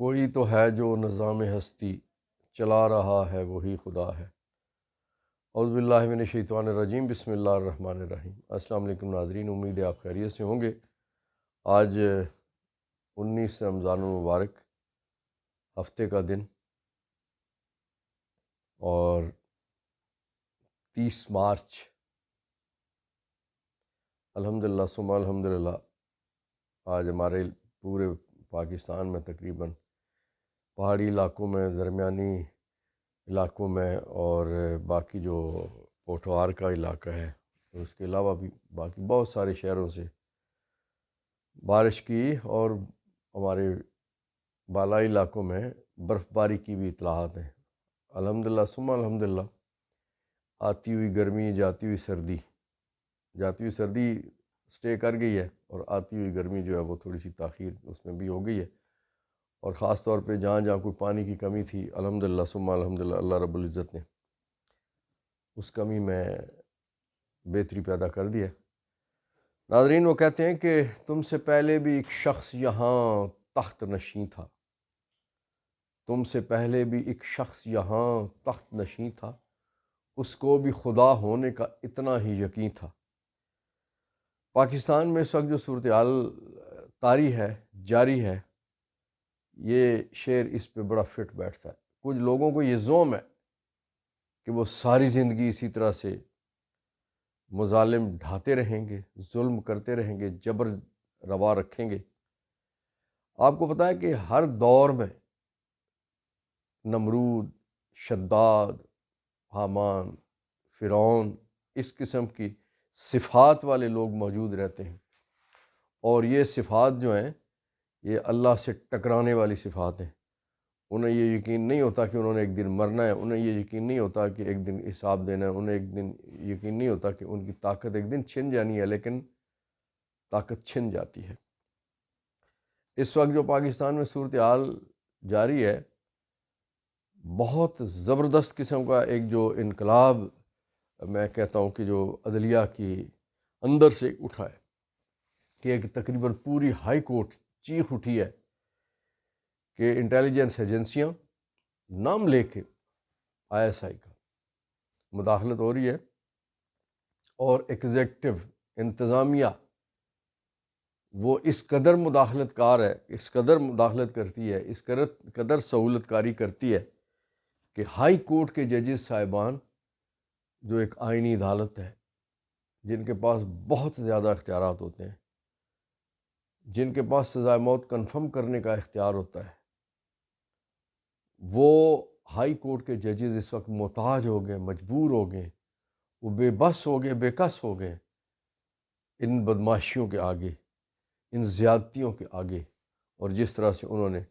کوئی تو ہے جو نظام ہستی چلا رہا ہے وہی خدا ہے۔ اعوذ باللہ من الشیطان الرجیم، بسم اللہ الرحمن الرحیم۔ السلام علیکم ناظرین، امید ہے آپ خیریت سے ہوں گے۔ آج 19 رمضان المبارک، ہفتے کا دن، اور 30 مارچ، الحمدللہ ثم الحمدللہ۔ آج ہمارے پورے پاکستان میں تقریباً پہاڑی علاقوں میں، درمیانی علاقوں میں، اور باقی جو پوٹھوار کا علاقہ ہے، اس کے علاوہ بھی باقی بہت سارے شہروں سے بارش کی، اور ہمارے بالائی علاقوں میں برف باری کی بھی اطلاعات ہیں۔ الحمدللہ ثم الحمدللہ۔ آتی ہوئی گرمی، جاتی ہوئی سردی سٹے کر گئی ہے، اور آتی ہوئی گرمی جو ہے وہ تھوڑی سی تاخیر اس میں بھی ہو گئی ہے، اور خاص طور پہ جہاں جہاں کوئی پانی کی کمی تھی، الحمدللہ ثم الحمدللہ، اللہ رب العزت نے اس کمی میں بہتری پیدا کر دی ہے۔ ناظرین، وہ کہتے ہیں کہ تم سے پہلے بھی ایک شخص یہاں تخت نشین تھا، تم سے پہلے بھی ایک شخص یہاں تخت نشین تھا، اس کو بھی خدا ہونے کا اتنا ہی یقین تھا۔ پاکستان میں اس وقت جو صورتحال طاری ہے، جاری ہے، یہ شعر اس پہ بڑا فٹ بیٹھتا ہے۔ کچھ لوگوں کو یہ زوم ہے کہ وہ ساری زندگی اسی طرح سے مظالم ڈھاتے رہیں گے، ظلم کرتے رہیں گے، جبر روا رکھیں گے۔ آپ کو پتہ ہے کہ ہر دور میں نمرود، شداد، حامان، فرعون، اس قسم کی صفات والے لوگ موجود رہتے ہیں، اور یہ صفات جو ہیں یہ اللہ سے ٹکرانے والی صفات ہیں۔ انہیں یہ یقین نہیں ہوتا کہ انہوں نے ایک دن مرنا ہے، انہیں یہ یقین نہیں ہوتا کہ ایک دن حساب دینا ہے، انہیں ایک دن یقین نہیں ہوتا کہ ان کی طاقت ایک دن چھن جانی ہے، لیکن طاقت چھن جاتی ہے۔ اس وقت جو پاکستان میں صورتحال جاری ہے، بہت زبردست قسم کا ایک جو انقلاب، میں کہتا ہوں کہ جو عدلیہ کی اندر سے اٹھا ہے، کہ ایک تقریباً پوری ہائی کورٹ چیخ اٹھی ہے کہ انٹیلیجنس ایجنسیاں نام لے کے ISI کا مداخلت ہو رہی ہے، اور ایگزیکٹو انتظامیہ وہ اس قدر مداخلت کار ہے، اس قدر مداخلت کرتی ہے، اس قدر سہولت کاری کرتی ہے کہ ہائی کورٹ کے ججز صاحبان، جو ایک آئینی عدالت ہے، جن کے پاس بہت زیادہ اختیارات ہوتے ہیں، جن کے پاس سزائے موت کنفرم کرنے کا اختیار ہوتا ہے، وہ ہائی کورٹ کے ججز اس وقت محتاج ہو گئے، مجبور ہو گئے، وہ بے بس ہو گئے، بے کس ہو گئے ان بدماشیوں کے آگے، ان زیادتیوں کے آگے، اور جس طرح سے انہوں نے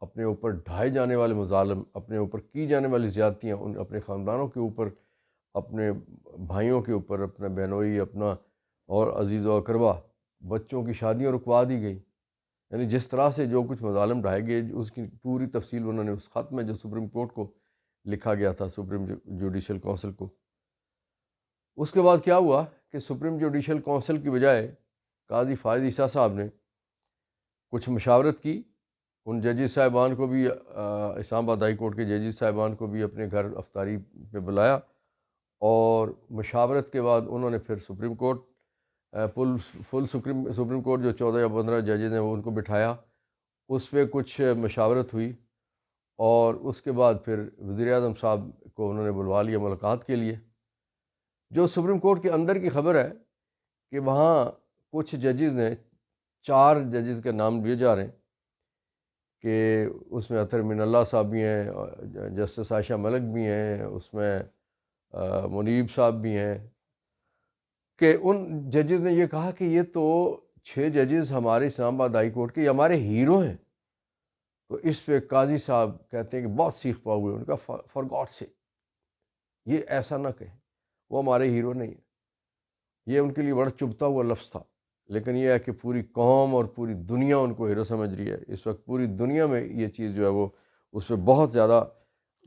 اپنے اوپر ڈھائے جانے والے مظالم، اپنے اوپر کی جانے والی زیادتیاں، اپنے خاندانوں کے اوپر، اپنے بھائیوں کے اوپر، اپنا بہنوئی، اپنا اور عزیز و اقربا، بچوں کی شادیاں رکوا دی گئی، یعنی جس طرح سے جو کچھ مظالم ڈھائے گئے، اس کی پوری تفصیل انہوں نے اس خط میں جو سپریم کورٹ کو لکھا گیا تھا، سپریم جوڈیشل کونسل کو۔ اس کے بعد کیا ہوا کہ سپریم جوڈیشل کونسل کی بجائے قاضی فائز عیسیٰ صاحب نے کچھ مشاورت کی، ان ججز صاحبان کو بھی، اسلام آباد ہائی کورٹ کے ججز صاحبان کو بھی اپنے گھر افطاری پہ بلایا، اور مشاورت کے بعد انہوں نے پھر سپریم کورٹ، فل سپریم کورٹ جو 14 یا 15 ججز ہیں، وہ ان کو بٹھایا، اس پہ کچھ مشاورت ہوئی، اور اس کے بعد پھر وزیر اعظم صاحب کو انہوں نے بلوا لیا ملاقات کے لیے۔ جو سپریم کورٹ کے اندر کی خبر ہے کہ وہاں کچھ ججز نے، 4 ججز کے نام لیے جا رہے ہیں، کہ اس میں اطہر من اللہ صاحب بھی ہیں، جسٹس عائشہ ملک بھی ہیں، اس میں منیب صاحب بھی ہیں، کہ ان ججز نے یہ کہا کہ یہ تو 6 ججز ہمارے اسلام آباد ہائی کورٹ کے، یہ ہمارے ہیرو ہیں۔ تو اس پہ قاضی صاحب کہتے ہیں کہ بہت سیخ پا ہوئے، ان کا فار گاڈ سے یہ ایسا نہ کہیں، وہ ہمارے ہیرو نہیں ہیں۔ یہ ان کے لیے بڑا چبھتا ہوا لفظ تھا، لیکن یہ ہے کہ پوری قوم اور پوری دنیا ان کو ہیرو سمجھ رہی ہے۔ اس وقت پوری دنیا میں یہ چیز جو ہے وہ، اس پہ بہت زیادہ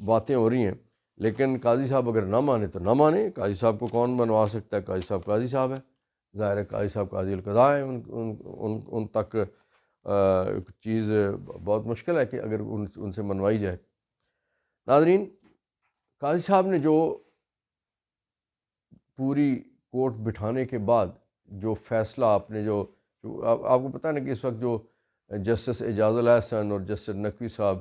باتیں ہو رہی ہیں، لیکن قاضی صاحب اگر نہ مانے تو نہ مانے، قاضی صاحب کو کون بنوا سکتا ہے؟ قاضی صاحب قاضی صاحب ہے، ظاہر ہے قاضی صاحب قاضی القضاء ہیں، ان تک چیز بہت مشکل ہے کہ اگر ان سے منوائی جائے۔ ناظرین، قاضی صاحب نے جو پوری کورٹ بٹھانے کے بعد جو فیصلہ آپ نے جو آپ کو پتہ ہے نا کہ اس وقت جو جسٹس اعجاز الحسن اور جسٹس نقوی صاحب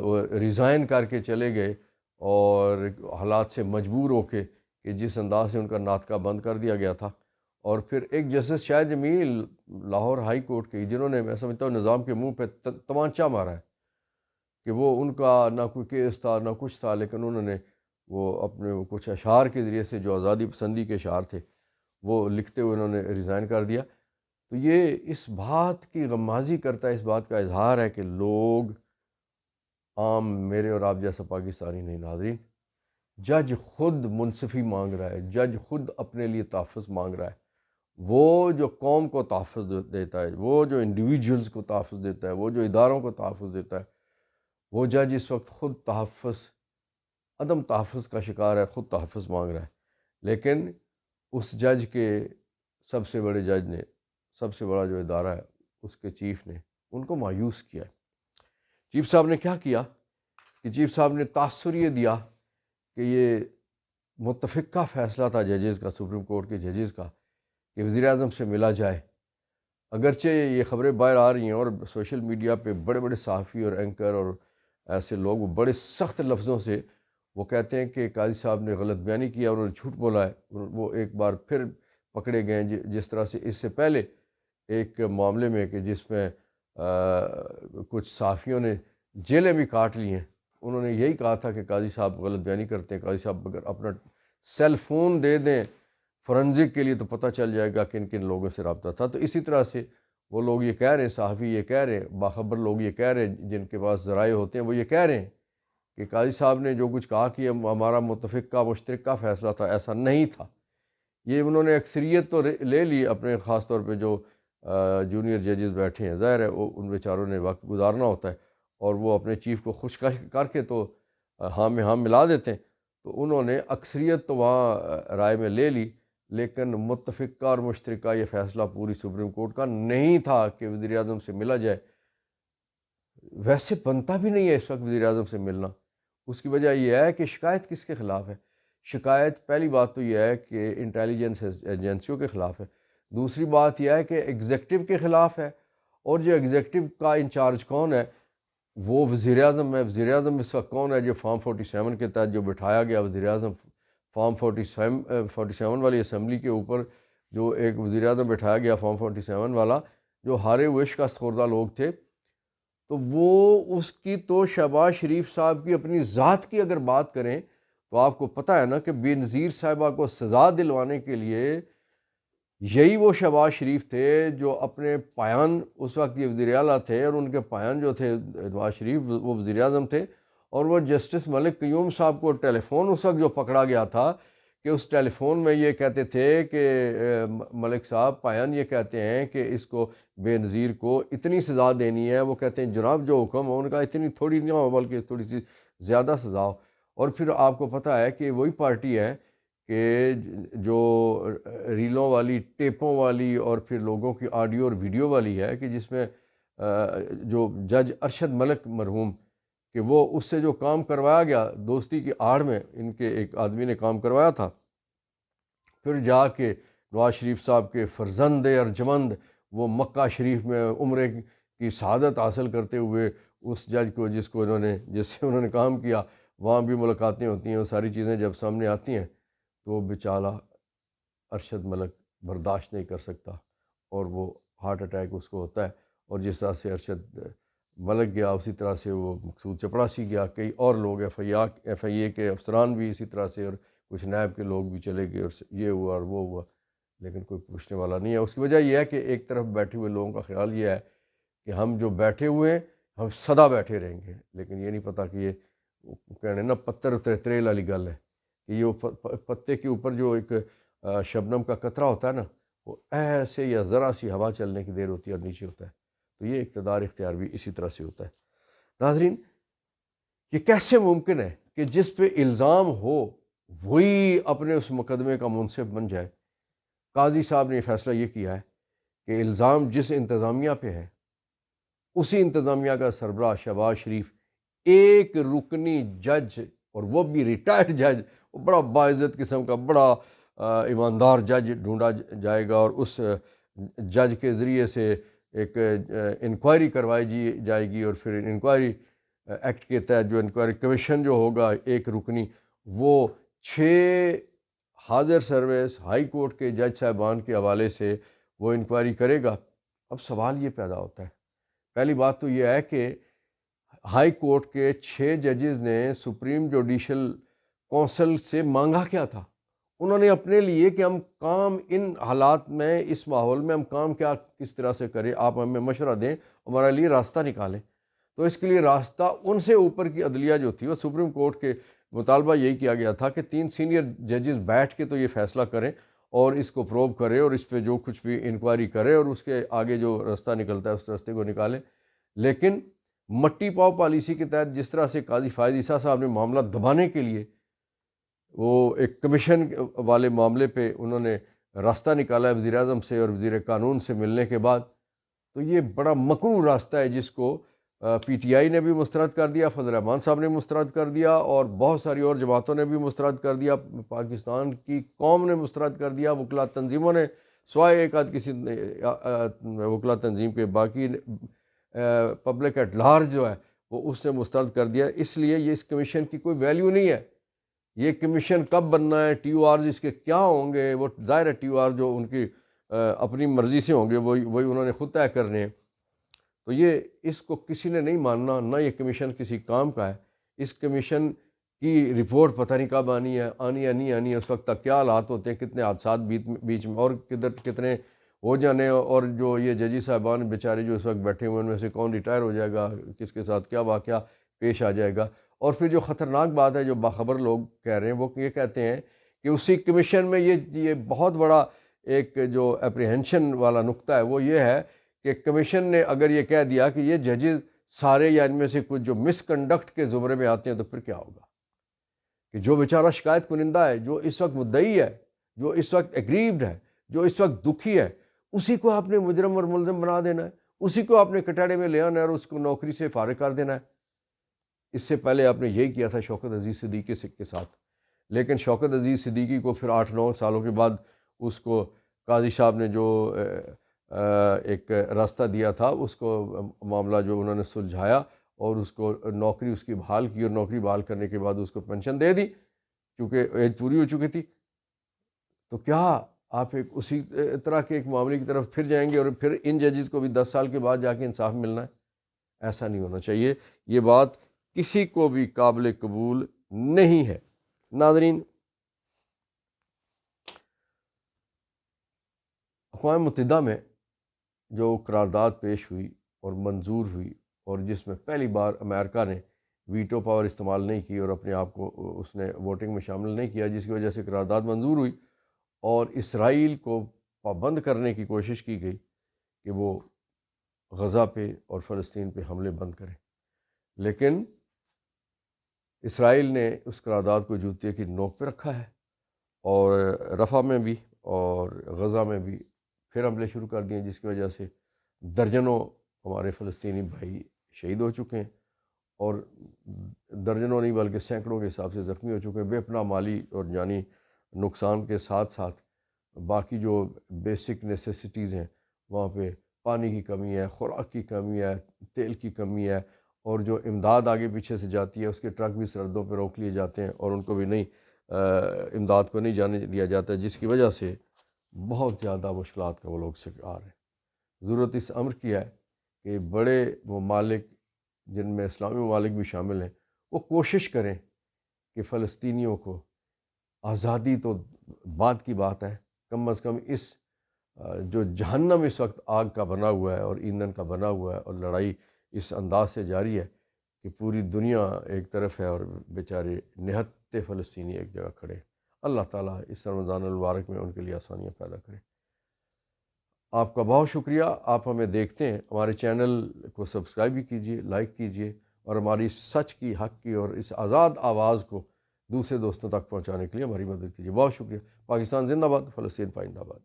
وہ ریزائن کر کے چلے گئے، اور حالات سے مجبور ہو کے کہ جس انداز سے ان کا ناطقہ بند کر دیا گیا تھا، اور پھر ایک جسٹس شاہ جمیل لاہور ہائی کورٹ کے، جنہوں نے میں سمجھتا ہوں نظام کے منہ پہ تمانچہ مارا ہے کہ وہ ان کا نہ کوئی کیس تھا نہ کچھ تھا، لیکن انہوں نے وہ اپنے کچھ اشعار کے ذریعے سے جو آزادی پسندی کے اشعار تھے وہ لکھتے ہوئے انہوں نے ریزائن کر دیا۔ تو یہ اس بات کی غمازی کرتا ہے، اس بات کا اظہار ہے کہ لوگ عام میرے اور آپ جیسا پاکستانی نہیں ناظرین، جج خود منصفی مانگ رہا ہے، جج خود اپنے لیے تحفظ مانگ رہا ہے، وہ جو قوم کو تحفظ دیتا ہے، وہ جو انڈیویجولز کو تحفظ دیتا ہے، وہ جو اداروں کو تحفظ دیتا ہے، وہ جج اس وقت خود عدم تحفظ کا شکار ہے، خود تحفظ مانگ رہا ہے۔ لیکن اس جج کے سب سے بڑے جج نے، سب سے بڑا جو ادارہ ہے اس کے چیف نے ان کو مایوس کیا ہے۔ چیف صاحب نے کیا کیا کہ چیف صاحب نے تاثر یہ دیا کہ یہ متفقہ فیصلہ تھا ججز کا، سپریم کورٹ کے ججز کا، کہ وزیر اعظم سے ملا جائے۔ اگرچہ یہ خبریں باہر آ رہی ہیں اور سوشل میڈیا پہ بڑے بڑے صحافی اور اینکر اور ایسے لوگ وہ بڑے سخت لفظوں سے وہ کہتے ہیں کہ قاضی صاحب نے غلط بیانی کیا اور انہوں نے جھوٹ بولا ہے، وہ ایک بار پھر پکڑے گئے ہیں، جس طرح سے اس سے پہلے ایک معاملے میں کہ جس میں کچھ صحافیوں نے جیلیں بھی کاٹ لی ہیں، انہوں نے یہی کہا تھا کہ قاضی صاحب غلط بیانی کرتے ہیں، قاضی صاحب اگر اپنا سیل فون دے دیں فورنزک کے لیے تو پتہ چل جائے گا کن کن لوگوں سے رابطہ تھا۔ تو اسی طرح سے وہ لوگ یہ کہہ رہے ہیں، صحافی یہ کہہ رہے ہیں، باخبر لوگ یہ کہہ رہے ہیں، جن کے پاس ذرائع ہوتے ہیں وہ یہ کہہ رہے ہیں کہ قاضی صاحب نے جو کچھ کہا کہ ہمارا متفقہ مشترکہ فیصلہ تھا، ایسا نہیں تھا۔ یہ انہوں نے اکثریت تو لے لی اپنے، خاص طور پہ جو جونیئر ججز بیٹھے ہیں، ظاہر ہے ان بیچاروں نے وقت گزارنا ہوتا ہے اور وہ اپنے چیف کو خوش کر کے تو ہاں میں ہاں ملا دیتے ہیں، تو انہوں نے اکثریت تو وہاں رائے میں لے لی، لیکن متفقہ اور مشترکہ یہ فیصلہ پوری سپریم کورٹ کا نہیں تھا کہ وزیر اعظم سے ملا جائے۔ ویسے بنتا بھی نہیں ہے اس وقت وزیر اعظم سے ملنا۔ اس کی وجہ یہ ہے کہ شکایت کس کے خلاف ہے؟ شکایت پہلی بات تو یہ ہے کہ انٹیلیجنس ایجنسیوں کے خلاف ہے، دوسری بات یہ ہے کہ ایگزیکٹو کے خلاف ہے، اور جو ایگزیکٹو کا انچارج کون ہے وہ وزیر اعظم ہے۔ وزیر اعظم اس وقت کون ہے؟ جو فارم 47 کے تحت جو بٹھایا گیا وزیر اعظم، فارم 47 والی اسمبلی کے اوپر جو ایک وزیر اعظم بٹھایا گیا فارم 47 والا، جو ہارے ہوئے شکست خوردہ لوگ تھے، تو وہ اس کی تو شہباز شریف صاحب کی اپنی ذات کی اگر بات کریں تو آپ کو پتہ ہے نا کہ بے نظیر صاحبہ کو سزا دلوانے کے لیے یہی وہ شہباز شریف تھے جو اپنے پایان، اس وقت یہ وزیر اعلیٰ تھے اور ان کے پایان جو تھے نواز شریف وہ وزیر اعظم تھے، اور وہ جسٹس ملک قیوم صاحب کو ٹیلی فون اس وقت جو پکڑا گیا تھا کہ اس ٹیلی فون میں یہ کہتے تھے کہ ملک صاحب پایان یہ کہتے ہیں کہ اس کو بے نظیر کو اتنی سزا دینی ہے، وہ کہتے ہیں جناب جو حکم ہو، ان کا اتنی تھوڑی نہیں ہو بلکہ تھوڑی سی زیادہ سزا ہو۔ اور پھر آپ کو پتہ ہے کہ وہی پارٹی ہے کہ جو ریلوں والی، ٹیپوں والی اور پھر لوگوں کی آڈیو اور ویڈیو والی ہے، کہ جس میں جو جج ارشد ملک مرحوم کہ وہ اس سے جو کام کروایا گیا دوستی کی آڑ میں، ان کے ایک آدمی نے کام کروایا تھا، پھر جا کے نواز شریف صاحب کے فرزند ارجمند وہ مکہ شریف میں عمرے کی سعادت حاصل کرتے ہوئے اس جج کو جس سے انہوں نے کام کیا، وہاں بھی ملاقاتیں ہوتی ہیں، وہ ساری چیزیں جب سامنے آتی ہیں تو وہ بیچارہ ارشد ملک برداشت نہیں کر سکتا اور وہ ہارٹ اٹیک اس کو ہوتا ہے، اور جس طرح سے ارشد ملک گیا اسی طرح سے وہ مقصود چپڑاسی گیا، کئی اور لوگ ایف آئی اے کے افسران بھی اسی طرح سے، اور کچھ نیب کے لوگ بھی چلے گئے، اور یہ ہوا اور وہ ہوا، لیکن کوئی پوچھنے والا نہیں ہے۔ اس کی وجہ یہ ہے کہ ایک طرف بیٹھے ہوئے لوگوں کا خیال یہ ہے کہ ہم جو بیٹھے ہوئے ہیں ہم سدا بیٹھے رہیں گے، لیکن یہ نہیں پتہ کہ یہ کہنے نا پتھر تریل والی گل ہے کہ یہ پتے کے اوپر جو ایک شبنم کا قطرہ ہوتا ہے نا، وہ ایسے یا ذرا سی ہوا چلنے کی دیر ہوتی ہے اور نیچے ہوتا ہے، تو یہ اقتدار اختیار بھی اسی طرح سے ہوتا ہے۔ ناظرین، یہ کیسے ممکن ہے کہ جس پہ الزام ہو وہی اپنے اس مقدمے کا منصف بن جائے؟ قاضی صاحب نے فیصلہ یہ کیا ہے کہ الزام جس انتظامیہ پہ ہے اسی انتظامیہ کا سربراہ شہباز شریف ایک رکنی جج، اور وہ بھی ریٹائرڈ جج، وہ بڑا باعزت قسم کا بڑا ایماندار جج ڈھونڈا جائے گا، اور اس جج کے ذریعے سے ایک انکوائری کروائی جائے گی، اور پھر انکوائری ایکٹ کے تحت جو انکوائری کمیشن جو ہوگا ایک رکنی، وہ 6 حاضر سروس ہائی کورٹ کے جج صاحبان کے حوالے سے وہ انکوائری کرے گا۔ اب سوال یہ پیدا ہوتا ہے، پہلی بات تو یہ ہے کہ ہائی کورٹ کے 6 ججز نے سپریم جوڈیشل کونسل سے مانگا کیا تھا؟ انہوں نے اپنے لیے کہ ہم کام ان حالات میں، اس ماحول میں ہم کام کس طرح سے کریں، آپ ہمیں مشورہ دیں، ہمارے لیے راستہ نکالیں۔ تو اس کے لیے راستہ ان سے اوپر کی عدلیہ جو تھی، وہ سپریم کورٹ کے مطالبہ یہی کیا گیا تھا کہ 3 سینئر ججز بیٹھ کے تو یہ فیصلہ کریں اور اس کو پروو کریں، اور اس پہ جو کچھ بھی انکوائری کریں، اور اس کے آگے جو راستہ نکلتا ہے اس راستے کو نکالیں۔ لیکن مٹی پاؤ پالیسی کے تحت جس طرح سے قاضی فائز عیسیٰ صاحب نے معاملہ دبانے کے لیے وہ ایک کمیشن والے معاملے پہ انہوں نے راستہ نکالا ہے وزیر اعظم سے اور وزیر قانون سے ملنے کے بعد، تو یہ بڑا مکروہ راستہ ہے جس کو پی ٹی آئی نے بھی مسترد کر دیا، فضل الرحمان صاحب نے مسترد کر دیا، اور بہت ساری اور جماعتوں نے بھی مسترد کر دیا، پاکستان کی قوم نے مسترد کر دیا، وکلا تنظیموں نے سوائے ایک آدھ کسی وکلا تنظیم کے، باقی پبلک ایٹ لارج جو ہے وہ اس نے مسترد کر دیا۔ اس لیے یہ اس کمیشن کی کوئی ویلیو نہیں ہے۔ یہ کمیشن کب بننا ہے، ٹی او آرز اس کے کیا ہوں گے، وہ ظاہر ہے ٹی او آر جو ان کی اپنی مرضی سے ہوں گے وہی انہوں نے خود طے کرنے ہیں۔ تو یہ اس کو کسی نے نہیں ماننا، نہ یہ کمیشن کسی کام کا ہے۔ اس کمیشن کی رپورٹ پتہ نہیں کب آنی ہے یا نہیں آنی ہے، اس وقت تک کیا حالات ہوتے ہیں، کتنے حادثات بیچ میں اور کتنے ہو جانے، اور جو یہ ججی صاحبان بیچارے جو اس وقت بیٹھے ہوئے ان میں سے کون ریٹائر ہو جائے گا، کس کے ساتھ کیا واقعہ پیش آ جائے گا۔ اور پھر جو خطرناک بات ہے جو باخبر لوگ کہہ رہے ہیں، وہ یہ کہتے ہیں کہ اسی کمیشن میں یہ بہت بڑا ایک جو اپریہنشن والا نقطہ ہے وہ یہ ہے کہ کمیشن نے اگر یہ کہہ دیا کہ یہ ججز سارے یا ان میں سے کچھ جو مس کنڈکٹ کے زمرے میں آتے ہیں، تو پھر کیا ہوگا؟ کہ جو بیچارہ شکایت کنندہ ہے، جو اس وقت مدعی ہے، جو اس وقت ایگریوڈ ہے، جو اس وقت دکھی ہے، اسی کو آپ نے مجرم اور ملزم بنا دینا ہے، اسی کو آپ نے کٹہرے میں لے آنا ہے اور اس کو نوکری سے فارغ کر دینا ہے۔ اس سے پہلے آپ نے یہی کیا تھا شوکت عزیز صدیقی کے ساتھ، لیکن شوکت عزیز صدیقی کو پھر 8-9 سالوں کے بعد اس کو قاضی صاحب نے جو ایک راستہ دیا تھا، اس کو معاملہ جو انہوں نے سلجھایا اور اس کو نوکری اس کی بحال کی، اور نوکری بحال کرنے کے بعد اس کو پینشن دے دی کیونکہ ایج پوری ہو چکی تھی۔ تو کیا آپ ایک اسی طرح کے ایک معاملے کی طرف پھر جائیں گے اور پھر ان ججز کو بھی 10 سال کے بعد جا کے انصاف ملنا ہے؟ ایسا نہیں ہونا چاہیے، یہ بات کسی کو بھی قابل قبول نہیں ہے۔ ناظرین، اقوام متحدہ میں جو قرارداد پیش ہوئی اور منظور ہوئی، اور جس میں پہلی بار امریکہ نے ویٹو پاور استعمال نہیں کی اور اپنے آپ کو اس نے ووٹنگ میں شامل نہیں کیا، جس کی وجہ سے قرارداد منظور ہوئی، اور اسرائیل کو پابند کرنے کی کوشش کی گئی کہ وہ غزہ پہ اور فلسطین پہ حملے بند کریں، لیکن اسرائیل نے اس قرارداد کو جوتے کی نوک پہ رکھا ہے، اور رفح میں بھی اور غزہ میں بھی پھر حملے شروع کر دیے، جس کی وجہ سے درجنوں ہمارے فلسطینی بھائی شہید ہو چکے ہیں، اور درجنوں نہیں بلکہ سینکڑوں کے حساب سے زخمی ہو چکے ہیں، بے پناہ مالی اور جانی نقصان کے ساتھ ساتھ باقی جو بیسک نیسیسٹیز ہیں وہاں پہ پانی کی کمی ہے، خوراک کی کمی ہے، تیل کی کمی ہے، اور جو امداد آگے پیچھے سے جاتی ہے اس کے ٹرک بھی سرحدوں پہ روک لیے جاتے ہیں اور ان کو بھی نہیں امداد کو نہیں جانے دیا جاتا ہے، جس کی وجہ سے بہت زیادہ مشکلات کا وہ لوگ شکار ہیں۔ ضرورت اس امر کی ہے کہ بڑے ممالک جن میں اسلامی ممالک بھی شامل ہیں وہ کوشش کریں کہ فلسطینیوں کو آزادی تو بعد کی بات ہے، کم از کم اس جو جہنم اس وقت آگ کا بنا ہوا ہے اور ایندھن کا بنا ہوا ہے، اور لڑائی اس انداز سے جاری ہے کہ پوری دنیا ایک طرف ہے اور بیچارے نہتے فلسطینی ایک جگہ کھڑے ہیں۔ اللہ تعالیٰ اس رمضان المبارک میں ان کے لیے آسانیاں پیدا کرے۔ آپ کا بہت شکریہ، آپ ہمیں دیکھتے ہیں، ہمارے چینل کو سبسکرائب بھی کیجیے، لائک کیجیے، اور ہماری سچ کی، حق کی اور اس آزاد آواز کو دوسرے دوستوں تک پہنچانے کے لیے ہماری مدد کیجیے۔ بہت شکریہ۔ پاکستان زندہ باد، فلسطین پائندہ باد۔